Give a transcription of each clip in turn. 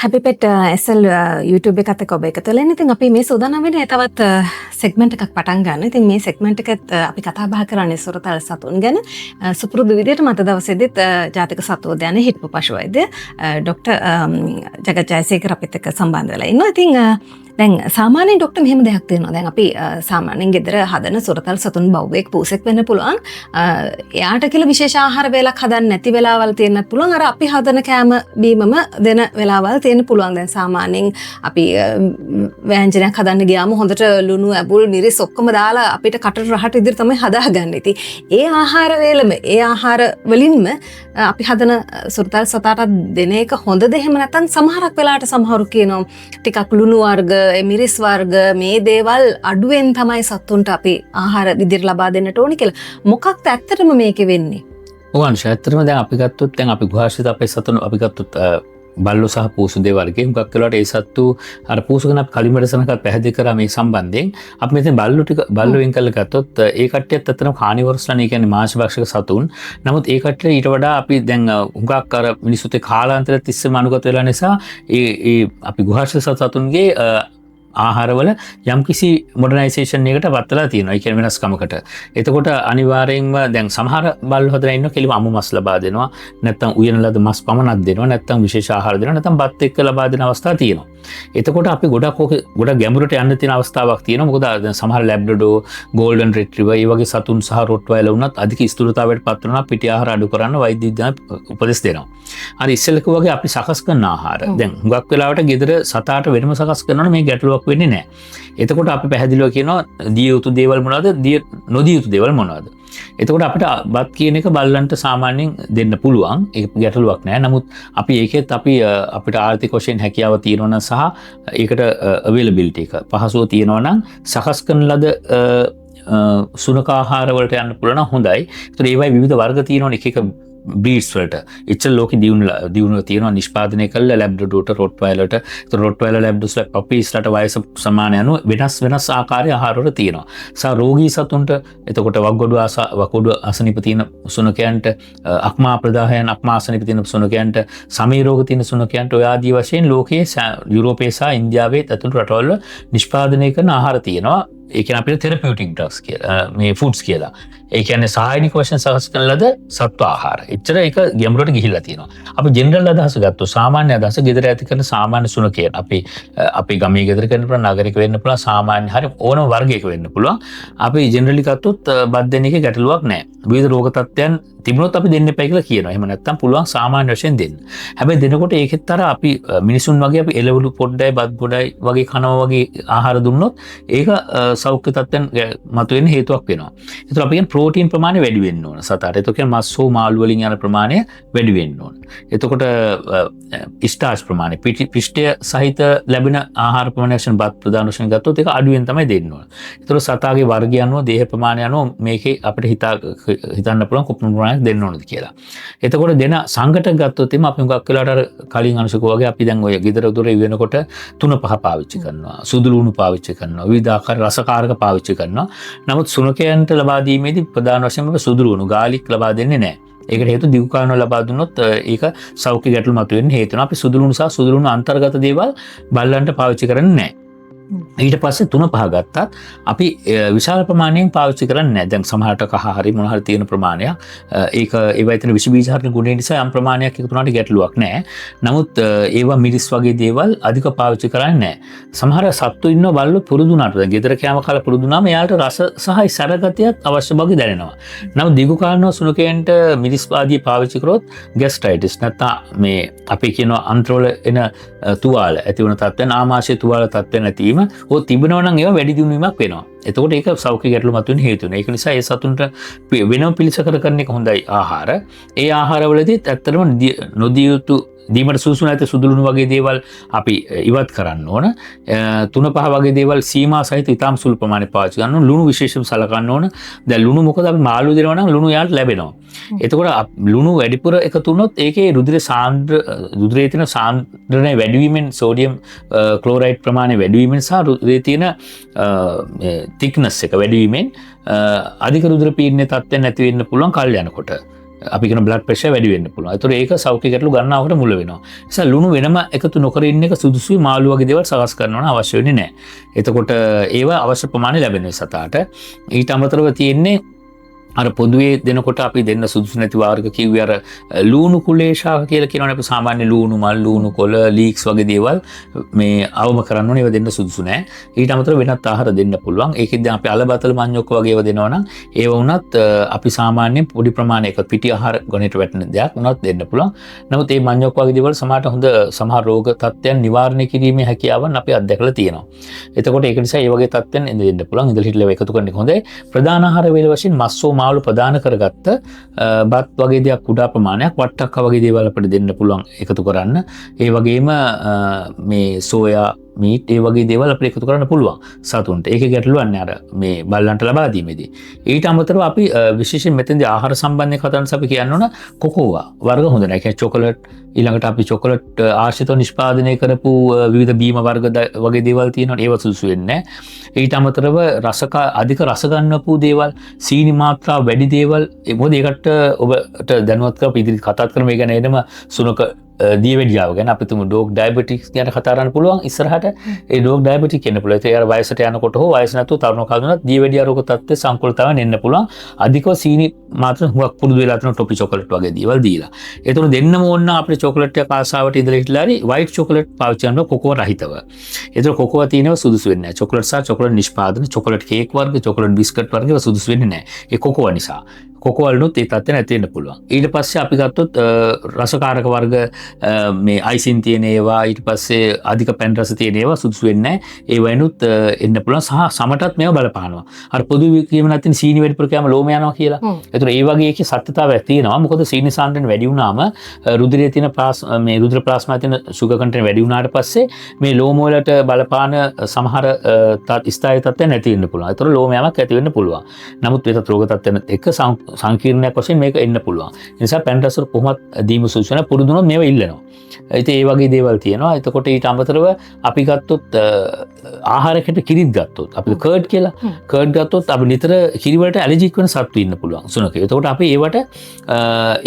Happy Pet SL YouTube එකත් එක්ක ඔබ එකතු වෙලා ඉතින් අපි මේ සූදානම් වෙන්නේ තවත් සෙග්මන්ට් එකක් පටන් ගන්න. ඉතින් මේ සෙග්මන්ට් එකත් අපි කතා බහ කරන්නේ සුරතල් සතුන් ගැන. සුපුරුදු විදිහට මත දවසේදීත් ජාතික සතු උද්‍යානයේ හිටපු පශු වෛද්‍ය ඩොක්ටර් ජගත් ජයසේකර අපිත් එක්ක සම්බන්ධ වෙලා ඉන්නවා. ඉතින් දැන් සාමාන්‍යයෙන් ඩොක්ටර් මෙහෙම දෙයක් තියෙනවා. දැන් අපි සාමාන්‍යයෙන් ගෙදර හදන සුරතල් සතුන් බවුවෙක් පූසෙක් වෙන්න පුළුවන්. එයාට කියලා විශේෂ ආහාර වේලක් හදන්න නැති වෙලාවල් තියෙන්නත් පුළුවන්. අර අපි හදන කෑම බීමම දෙන වෙලාවල් තියෙන්න පුළුවන්. දැන් සාමාන්‍යයෙන් අපි ව්‍යංජනයක් හදන්න ගියාම හොඳට ලුණු ඇඹුල් මිරිස් ඔක්කොම දාලා අපිට කටට රහට විදිහට තමයි හදාගන්නේ. ඉතින් ඒ ආහාර වේලම ඒ ආහාර වලින්ම අපි හදන සුරතල් සතාට දෙන එක හොඳද? එහෙම නැත්නම් සමහරක් වෙලාවට සමහරු කියනවා ටිකක් ලුණු වර්ග මිරිස් වර්ග මේ දේවල් අඩුවෙන් තමයි සතුන්ට අපි ආහාර විදිහට ලබා දෙන්නට ඕනි කියලා. මොකක්ද ඇත්තටම මේකේ වෙන්නේ? ඔවන්ශ ඇත්තටම දැන් අපි ගත්තොත් දැන් අපි ගුහාශ්‍රිත අපේ සතුන් අපි ගත්තොත් බල්ලෝ සහ පූසු දෙවර්ගයේ හුඟක් වෙලාවට ඒ සත්තු අර පූසු ගැන අපි කලින් වැඩසටහනකත් පැහැදිලි කරා මේ සම්බන්ධයෙන්. අපි මෙතන බල්ලෝ වෙන් කරලා ගත්තොත් ඒ කට්ටියත් ඇත්තටම කානිවර්ස්ලා නේ කියන්නේ මාංශභක්ෂක සතුන්. නමුත් ඒ කට්ටිය ඊට වඩා අපි දැන් හුඟක් අර මිනිසුත් කාලාන්තර තිස්සේම අනුගත වෙලා නිසා ඒ අපි ගුහාශ්‍රිත සතුන්ගේ ආහාරවල යම්කිසි මොඩර්නයිසේෂන් එකකට වත්ලා තියෙනවා. ඒ කියන්නේ වෙනස්කමකට. එතකොට අනිවාර්යෙන්ම දැන් සමහර බල්ලෝ හදලා ඉන්නවා කෙලිම අමු මස් ලබා දෙනවා. නැත්නම් උයන ලද මස් පමණක් දෙනවා. නැත්නම් විශේෂ ආහාර දෙනවා. නැත්නම් බත් එක්ක ලබා දෙන අවස්ථා තියෙනවා. එතකොට අපි ගොඩක් ගැඹුරට යන්න තියෙන අවස්ථාවක් තියෙනවා. මොකද දැන් සමහර ලැබ්‍රඩෝ, ගෝල්ඩන් රිට්‍රීවර්, මේ වගේ සතුන් සහ රොට්වයිලර් වුණත් අධික ස්ථූලතාවයට පත් වෙනවා. පිටි ආහාර අඩු කරන්න වෛද්‍ය විද්‍යාව උපදෙස් දෙනවා. අර ඉස්සෙල්ලක වගේ අපි සකස් කරන ආහාර දැන් හුඟක් වෙලාවට ගෙදර සතාට වෙනම සකස් කරනවනේ මේ ගැටලුවක් වෙන්නේ නැහැ. එතකොට අපි පැහැදිලිව කියනවා දිය යුතු දේවල් මොනවද, නොදිය යුතු දේවල් මොනවද. එතකොට අපිට බත් කියන එක බල්ලන්ට සාමාන්‍යයෙන් දෙන්න පුළුවන්. ඒක ගැටලුවක් නෑ. නමුත් අපි ඒකෙත් අපිට ආර්ථික වශයෙන් හැකියාව තියෙනවා නම් සහ ඒකට අවైలබිලිටි එක පහසුව තියෙනවා නම් සකස් කරන ලද සුනක ආහාර වලට යන්න පුළුවන් නම් හොඳයි. ඒතර ඒවයි විවිධ වර්ග තියෙනවනේ එක බ්‍රීඩ්ස් වලට. එච්චර ලෝකෙ දියුණුව තියෙනවා නිෂ්පාදනය කළ ලැබ්‍රඩෝර්ට රොට්වයිලර්ට. ඒතර රොට්වයිලර් ලැබ්ඩෝස්ලා පපීස්ලාට වයස සමාන අනුව වෙනස් ආකාරයේ ආහාර වල තියෙනවා. සා රෝගී සතුන්ට එතකොට වකුගඩු අසනීප තියෙන සුනකයන්ට අක්මා ප්‍රදාහයන් අක්මා අසනීප තියෙන සුනකයන්ට සමී රෝග තියෙන සුනකයන්ට ඔය ආදී වශයෙන් ලෝකයේ යුරෝපයේ සහ ඉන්දියාවේ ඇතුළු රටවල නිෂ්පාදනය කරන ආහාර තියෙනවා. ඒ කියන්නේ අපිට තෙරපියුටික් ඩ්‍රග්ස් කියලා මේ ෆුඩ්ස් කියලා. ඒ කියන්නේ සායනික වශයෙන් සකස් කරන ලද සත්ව ආහාර. එච්චර ඒක ගැඹුරට ගිහිල්ලා තියෙනවා. අපි ජෙනරල් අදහස ගත්තොත් සාමාන්‍ය අදහස ගෙදර ඇති කරන සාමාන්‍ය සුනකයන් අපි ගමේ ගෙදර කරන පුළුවන් නගරයක වෙන්න පුළුවන් සාමාන්‍ය හරි ඕනම වර්ගයක වෙන්න පුළුවන්. අපි ජෙනරලි ගත්තොත් බත් දෙන එකේ ගැටලුවක් නැහැ. විවිධ රෝග තත්ත්වයන් තිබුණොත් අපි දෙන්න එපා කියලා කියනවා. එහෙම නැත්නම් පුළුවන් සාමාන්‍ය වශයෙන් දෙන්න. හැබැයි දෙනකොට ඒකෙත් අර අපි මිනිසුන් වගේ අපි එළවලු පොඩ්ඩයි බත් ගොඩයි වගේ කනවා වගේ ආහාර දුන්නොත් ඒක සෞඛ්‍ය තත්ත්වයන් මතුවෙන්න හේතුවක් වෙනවා. ඒතර අපි කියන ප්‍රෝටීන් ප්‍රමාණය වැඩි වෙන්න ඕන සතාට. ඒතකොට කියන මස් හෝ මාළු වලින් යන ප්‍රමාණය වැඩි වෙන්න ඕන. එතකොට ස්ටාර්ච් ප්‍රමාණය පිෂ්ඨය සහිත ලැබෙන ආහාර ප්‍රමාණය වශයෙන් බත් ප්‍රධාන වශයෙන් ගත්තොත් ඒක අඩුවෙන් තමයි දෙන්න ඕන. ඒතකොට සතාගේ වර්ගය අනුව දේහ ප්‍රමාණය අනුව මේකේ අපිට හිතන්න පුළුවන් කොපමණ ප්‍රමාණයක් දෙන්න ඕනද කියලා. එතකොට දෙන සංඝට ගත්තොත් එimhe අපි හුඟක් වෙලාවට අර කලින් අනුසකෝ වගේ අපි දැන් ඔය ගෙදර දොරේ වෙනකොට 3-5 පාවිච්චි කරනවා. සුදු ලුණු පාවිච්චි කරනවා. විවිධ ආකාර රසකාරක පාවිච්චි කරනවා. නමුත් සුනකයන්ට ලබා දීමේදී ප්‍රධාන වශයෙන්ම සුදු ලුණු ගාලික් ලබා දෙන්නේ නැහැ. ඒකට හේතුව දිගු කාලව ලබා දුන්නොත් ඒක සෞඛ්‍ය ගැටලු මතුවෙන්න හේතු වෙනවා. අපි සුදු ලුණු සහ සුදු ලුණු අන්තර්ගත දේවල් බල්ලන්ට පාවිච්චි කරන්නේ නැහැ. ඊට පස්සේ 3-5 ගත්තත් අපි විශාල ප්‍රමාණයෙන් පාවිච්චි කරන්නේ නැහැ. දැන් සමහරට කහ හරි මොන හරි තියෙන ප්‍රමාණයක් ඒක ඒවා ඇතුළේ විස බීජ හරින ගුණය නිසා යම් ප්‍රමාණයක් එකතු වුණාට ගැටලුවක් නැහැ. නමුත් ඒවා මිරිස් වගේ දේවල් අධික පාවිච්චි කරන්නේ නැහැ. සමහර සත්තු ඉන්නව බල්ලෝ පුරුදු වුණාට දැන් ගෙදර කෑම කාලා පුරුදු වුණාම එයාලට රස සහ සැරගතියත් අවශ්‍ය බව දැනෙනවා. නමුත් දිගු කාලනෝ සුනකයන්ට මිරිස් ආදී පාවිච්චි කරොත් ગેස්ට්‍රයිටිස් නැත්නම් මේ අපි කියන අන්ත්‍රවල එන තුවාල ඇති වෙන තත්ත්වයන් ආමාශය තුවාල තත්ත්වයන් නැතිවීම ඕ තිබෙනවා නම් ඒවා වැඩි දියුණුවීමක් වෙනවා. එතකොට ඒක සෞඛ්‍ය ගැටලු මතුවෙන හේතු වෙනවා. ඒක නිසා ඒ සතුන්ට වෙනම පිළිසකර කරන එක හොඳයි ආහාර. ඒ ආහාරවලදීත් ඇත්තටම නොදිය යුතු දීමට සුසු නැති සුදු ලුණු වගේ දේවල් අපි ඉවත් කරන්න ඕන. 3-5 වගේ දේවල් සීමා සහිත ඉතාම සුළු ප්‍රමාණයක් පාවිච්චි කරන්න ඕන. ලුණු විශේෂයෙන් සලකන්න ඕන. දැන් ලුණු මොකද අපි මාළු දෙනවා නම් ලුණු යාට ලැබෙනවා. එතකොට ලුණු වැඩිපුර එකතු වුණොත් ඒකේ රුධිරයේ තියෙන සාන්ද්‍රණය වැඩි වීමෙන් සෝඩියම් ක්ලෝරයිඩ් ප්‍රමාණය වැඩි වීමෙන් සහ රුධිරයේ තියෙන thickness එක වැඩි වීමෙන් අධික රුධිර පීඩනයේ තත්ත්වයන් නැති වෙන්න පුළුවන් කල් යනකොට. අපි කියන බ්ලඩ් ප්‍රෙෂර් වැඩි වෙන්න පුළුවන්. ඒතර ඒක සෞඛ්‍ය ගැටලු ගණනාවකට මුල වෙනවා. ඒ නිසා ලුණු වෙනම එකතු නොකර ඉන්න එක සුදුසුයි. මාළු වගේ දේවල් සකස් කරනවා අවශ්‍ය වෙන්නේ නැහැ. එතකොට ඒවා අවශ්‍ය ප්‍රමාණය ලැබෙන සතාට. ඊට අමතරව තියෙන්නේ අර පොදුවේ දෙනකොට අපි දෙන්න සුදුසු නැති වර්ග කිව්වේ අර ලූණු කුලේශාක කියලා කියනවනේ අපි සාමාන්‍ය ලූණු මල් ලූණු කොළ ලීක්ස් වගේ දේවල් මේ අවම කරන්න ඕනේ ඒවා දෙන්න සුදුසු නැහැ. ඊට අමතරව වෙනත් ආහාර දෙන්න පුළුවන්. ඒකෙන් දැන් අපි අලබතල මඤ්ඤොක්ක වගේ ඒවා දෙනවා නම් ඒව වුණත් අපි සාමාන්‍යයෙන් පොඩි ප්‍රමාණයක පිටි ආහාර ගණයට වැටෙන දෙයක් වුණත් දෙන්න පුළුවන්. නමුත් මේ මඤ්ඤොක්ක වගේ දේවල් සමහරට හොඳ සමහර රෝග තත්ත්වයන් නිවාරණය කිරීමේ හැකියාවන් අපි අත්දැකලා තියෙනවා. එතකොට ඒක නිසා මේ වගේ තත්ත්වයන් දෙන්න පුළුවන්. ඉඳලා හිටලා එකතු කරන එක හොඳයි. ප්‍රධාන ආහාර වේල වශයෙන් මස්සෝ මාළු ප්‍රදාන කරගත්ත බත් වගේ දෙයක් කුඩා ප්‍රමාණයක් වට්ටක්ක වගේ දේවල් අපිට දෙන්න පුළුවන් එකතු කරන්න. ඒ වගේම මේ සෝයා මීට් ඒ වගේ දේවල් අපිට එකතු කරන්න පුළුවන් සතුන්ට. ඒක ගැටලුවක් නෑ අර මේ බල්ලන්ට ලබා දීමේදී. ඊට අමතරව අපි විශේෂයෙන් මෙතෙන්දී ආහාර සම්බන්ධයෙන් කතා කරනකොට අපි කියන්න ඕන කොකෝවා වර්ග හොඳ නැහැ. ඒ කියන්නේ චොකලට් ඊළඟට අපි චොකලට් ආශ්‍රිතව නිෂ්පාදනය කරපු විවිධ බීම වර්ග වගේ දේවල් තියෙනවා. ඒව සුදුසු වෙන්නේ නැහැ. ඊට අමතරව අධික රස ගන්නපු දේවල්, සීනි මාත්‍රාව වැඩි දේවල් මොකද ඒකට ඔබට දැනුවත් කරලා ඉදිරි කතාත් කරමු. ඒ ගැන එනම සුනක දියවැඩියාව ගැන අපි තුමු ඩොග් ඩයබටික්ස් ගැන කතා කරන්න පුළුවන් ඉස්සරහට. ඒ ඩොග් ඩයබටික් කියන්න පුළුවන්. ඒ අර වයසට යනකොට හෝ වයස නැතුව තරුණ කාලේ වුණත් දියවැඩියා රෝග තත්ත්වයේ සංකූලතාවයෙන් එන්න පුළුවන්. අධිකව සීනි මාත්‍ර හුඟක් පුරුදු වෙලා තියෙන ටොපි චොකලට් වගේ දේවල් දීලා. ඒතකොට දෙන්නම ඕන අපිට චොකලට් එක ආසාවට ඉඳලා හිටලා හරි වයිට් චොකලට් පාවිච්චි කරනවා කොකෝ රහිතව. ඒතකොට කොකෝ තියෙනව සුදුසු වෙන්නේ නැහැ. චොකලට් සහ චොකලට් නිෂ්පාදන, චොකලට් කේක් වර්ග, චොකලට් බිස්කට් වර්ග ඒවා සුදුසු වෙන්නේ නැහැ. ඒ කොකෝ නිසා. කොකෝ වලුත් ඒ තත්ත්වය නැති වෙන්න පුළුවන්. ඊට පස්සේ අපි ගත්තොත් රසකාරක වර්ග මේ අයිසින් තියෙන ඒවා ඊට පස්සේ අධික පැන් රස තියෙන ඒවා සුදුසු වෙන්නේ නැහැ. ඒ වයින්ුත් එන්න පුළුවන් සහ සමටත් මේවා බලපානවා. අර පොදු කියම නැත්නම් සීනි වැඩිපුර කෑම ලෝම යනවා කියලා. ඒතර ඒ වගේ එකේ සත්‍යතාවයක් තියෙනවා. මොකද සීනි සාන්ද්‍රණය වැඩි වුණාම රුධිරයේ තියෙන මේ රුධිර ප්ලාස්මා තියෙන සුගර් කන්ටෙන්ට් වැඩි වුණාට පස්සේ මේ ලෝම වලට බලපාන සමහර ස්ථායී තත්ත්වයන් නැති වෙන්න පුළුවන්. ඒතර ලෝම යමක් ඇති වෙන්න පුළුවන්. නමුත් ඒකත් රෝග තත්ත්වයන් එක්ක සංකීර්ණයක් වශයෙන් මේක එන්න පුළුවන්. ඒ නිසා පැන් රස කොහොමත් දීම සුදුසු නැහැ. පුරුදුනොත් මේව ඉල්ලනවා. ඉතින් ඒ වගේ දේවල් තියෙනවා. එතකොට ඊට අමතරව අපි ගත්තොත් ආහාරයකට කිරිත් ගත්තොත් අපි කර්ඩ් කියලා කර්ඩ් ගත්තොත් අපි නිතර කිරි වලට ඇලර්ජික් වෙන සත්තු ඉන්න පුළුවන් සුනකේ. එතකොට අපි ඒවට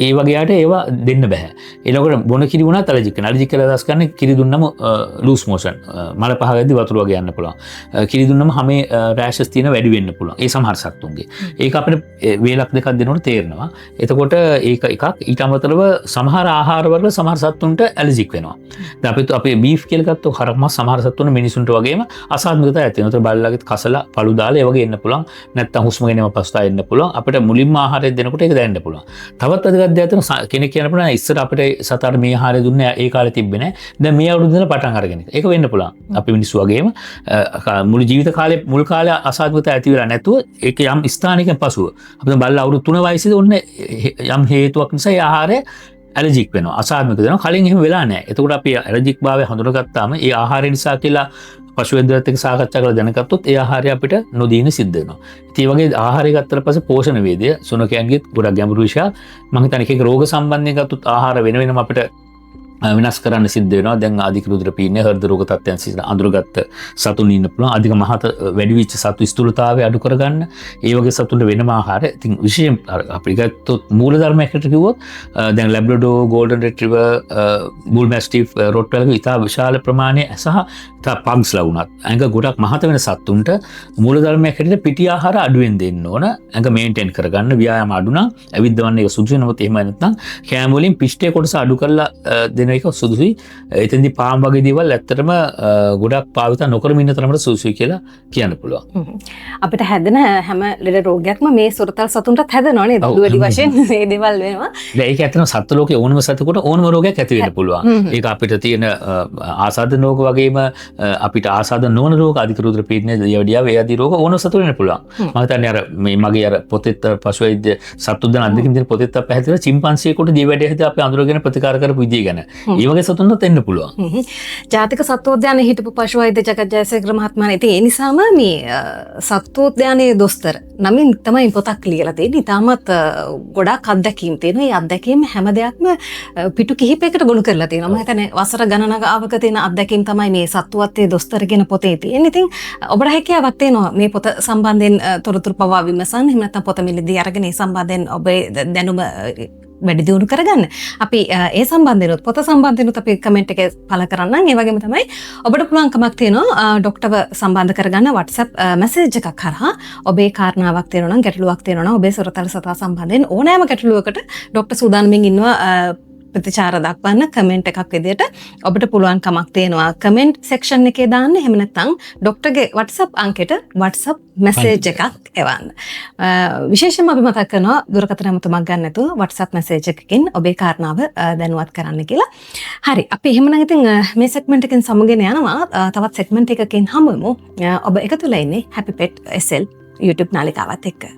ඒ වගේට ඒවා දෙන්න බෑ. එනකොට බොන කිරි වුණත් ඇලර්ජික් වෙනවා. ඇලර්ජික් කියලා අදහස් කරන්නේ කිරි දුන්නම ලූස් මෝෂන් මල පහ වැද්දි වතුර වගේ යන්න පුළුවන්. කිරි දුන්නම හැමේ රෑෂස් තියෙන වැඩි වෙන්න පුළුවන්. ඒ සමහර සත්තුන්ගේ. ඒක අපිට වේලක් දෙකක් දෙනකොට තේරෙනවා. එතකොට ඒක එකක්. ඊට අමතරව සමහර ආහාර වර්ග සමහර සත්තුන්ට ඇලර්ජික් වෙනවා. දැන් අපි බීෆ් කියලා ගත්තොත් හරක් මාස් සමහර සත්තුන්ට මිනිසුන්ට වගේම අසාධ්‍යතාවය ඇති වෙනවා. ඒතර බල්ලාගෙත් කසලා පළු දාලා ඒ වගේ එන්න පුළුවන්. නැත්තම් හුස්ම ගැනීම පස්සා එන්න පුළුවන්. අපිට මුලින්ම ආහාරය දෙනකොට ඒක දැනෙන්න පුළුවන්. තවත් වැදගත් දෙයක් තියෙනවා කෙනෙක් කියන්න පුළුවන් ඉස්සර අපිට සතාට මේ ආහාරය දුන්නේ ඒ කාලේ තිබ්බේ නැහැ. දැන් මේ අවුරුද්ද ඉඳලා පටන් අරගෙන. ඒක වෙන්න පුළුවන්. අපි මිනිස්සු වගේම මුළු ජීවිත කාලේ මුල් කාලේ අසාධ්‍යතාවය ඇති වෙලා නැතුව ඒක යම් ස්ථානිකෙන් පසුව අපිට බල්ලා අවුරුදු 3 වයසේදී ඔන්න යම් හේතුවක් නිසා ඒ ආහාරය ඇලර්ජික් වෙනවා අසාධ්‍යක දෙනවා. කලින් එහෙම වෙලා නැහැ. එතකොට අපි ඇලර්ජික් භාවය හඳුනගත්තාම ඒ ආහාරය නිසා කියලා පශු වෛද්‍යවත් එක්ක සාකච්ඡා කරලා දැනගත්තොත් ඒ ආහාරය අපිට නොදීන සිද්ධ වෙනවා. ඉතින් මේ වගේ ආහාරය ගත්තට පස්සේ පෝෂණ වේදය සුනකයන්ගේ ගොඩක් ගැඹුරු විෂයක්. මම හිතන්නේ එක රෝග සම්බන්ධයෙන් ගත්තොත් ආහාර වෙන වෙනම අපිට වෙනස් කරන්න සිද්ධ වෙනවා. දැන් අධික රුධිර පීඩනය හෘද රෝග තත්ත්වයන් සිද්ධ අඳුරගත්ත සතුන් ඉන්න පුළුවන්. අධික මහත වැඩි වෙච්ච සතු ස්ථූලතාවය අඩු කරගන්න ඒ වගේ සතුන්ට වෙනම ආහාර. ඉතින් විශේෂයෙන් අපි ගත්තොත් මූලධර්මයකට කිව්වොත් දැන් ලැබ්‍රඩෝ ගෝල්ඩන් රිට්‍රීවර් බුල් මැස්ටිෆ් රොට්වැලගේ ඉතා විශාල ප්‍රමාණය සහ ඉතා පග්ස්ලා වුණත් ඇඟ ගොඩක් මහත වෙන සතුන්ට මූලධර්මයකට පිටි ආහාර අඩුවෙන් දෙන්න ඕන. ඇඟ මේන්ටේන් කරගන්න ව්‍යායාම අඩු නම් ඇවිද්දවන්න ඒක සුදුසු. නමුත් එහෙම නැත්නම් කෑම වලින් පිෂ්ඨයේ කොටස අඩු කරලා දෙන එක සුදුසුයි. එතෙන්දී පාම් වගේ දේවල් ඇත්තටම ගොඩක් පාවිත නොකරම ඉන්න තරමට සුදුසුයි කියලා කියන්න පුළුවන්. අපිට හැදෙන හැම ලෙඩ රෝගයක්ම මේ සොරතල් සතුන්ටත් හැදෙනවා නේද? දුවඩි වශයෙන් මේ දේවල් වෙනවා. ඒක ඇත්තටම සත්ත්ව ලෝකේ ඕනම සතෙකුට ඕනම රෝගයක් ඇති වෙන්න පුළුවන්. ඒක අපිට තියෙන ආසාදන රෝග වගේම අපිට ආසාදන නොවන රෝග අධික රුධිර පීඩනය දියවැඩියාව ඒ ආදී රෝග ඕනම සතුට වෙන්න පුළුවන්. මම හිතන්නේ අර මේ මගේ අර පොතේත් පශු වෛද්‍ය සත්තු දන අධිකින් තියෙන පොතේත් පැහැදිලිව චිම්පන්සියෙකුට දියවැඩියාව හිත අපි අඳුරගෙන ප්‍රතිකාර කරපු විදිය ගැන. ඒ වගේ සතුන්ට එන්න පුළුවන්. ජාතික සත්වෝද්‍යානයේ හිටපු පශු වෛද්‍ය ජගත් ජයසේකර මහත්මයා ඉතින් ඒ නිසාම මේ සත්වෝද්‍යානයේ දොස්තර නමින් තමයි පොතක් ලියලා තියෙන්නේ. තාමත් ගොඩාක් අත්දැකීම් තියෙනවා. මේ අත්දැකීම් හැම දෙයක්ම පිටු කිහිපයකට ගොනු කරලා තියෙනවා. මම හිතන්නේ වසර ගණනාවක තියෙන අත්දැකීම් තමයි මේ සත්වත්වයේ දොස්තර කියන පොතේ තියෙන්නේ. ඉතින් ඔබට හැකියාවක් තියෙනවා මේ පොත සම්බන්ධයෙන් තොරතුරු පවා විමසන්න. එහෙම නැත්නම් පොත මිලදී අරගෙන ඒ සම්බන්ධයෙන් ඔබේ දැනුම වැඩි දියුණු කරගන්න. අපි ඒ සම්බන්ධනොත් පොත සම්බන්ධනොත් අපි කමෙන්ට් එකේ පළ කරන්න. ඒ වගේම තමයි ඔබට පුළුවන් කමක් තියෙනවා ડોක්ටර්ව සම්බන්ධ කරගන්න WhatsApp මැසේජ් එකක් කරා. ඔබේ කාරණාවක් තියෙනවා නම් ගැටලුවක් තියෙනවා නම් ඔබේ සොරතල් සතා සම්බන්ධයෙන් ඕනෑම ගැටලුවකට ડોක්ටර් සූදානම්ින් ඉන්නවා ප්‍රතිචාර දක්වන්න කමෙන්ට් එකක් විදියට ඔබට පුළුවන් කමක් තියෙනවා කමෙන්ට් සෙක්ෂන් එකේ දාන්න. එහෙම නැත්නම් ડોක්ටර්ගේ WhatsApp අංකයට WhatsApp මැසේජ් එකක් එවන්න. විශේෂයෙන්ම අපි මතක් කරනවා දුරකථන ඇමතුමක් ගන්න නැතුව WhatsApp මැසේජ් එකකින් ඔබේ කාරණාව දැනුවත් කරන්න කියලා. හරි. අපි එහෙමනම් ඉතින් මේ සෙග්මන්ට් එකෙන් සමුගෙන යනවා. තවත් සෙග්මන්ට් එකකින් හමුවෙමු. ඔබ එකතු වෙලා ඉන්නේ Happy Pet SL YouTube නාලිකාවත් එක්ක.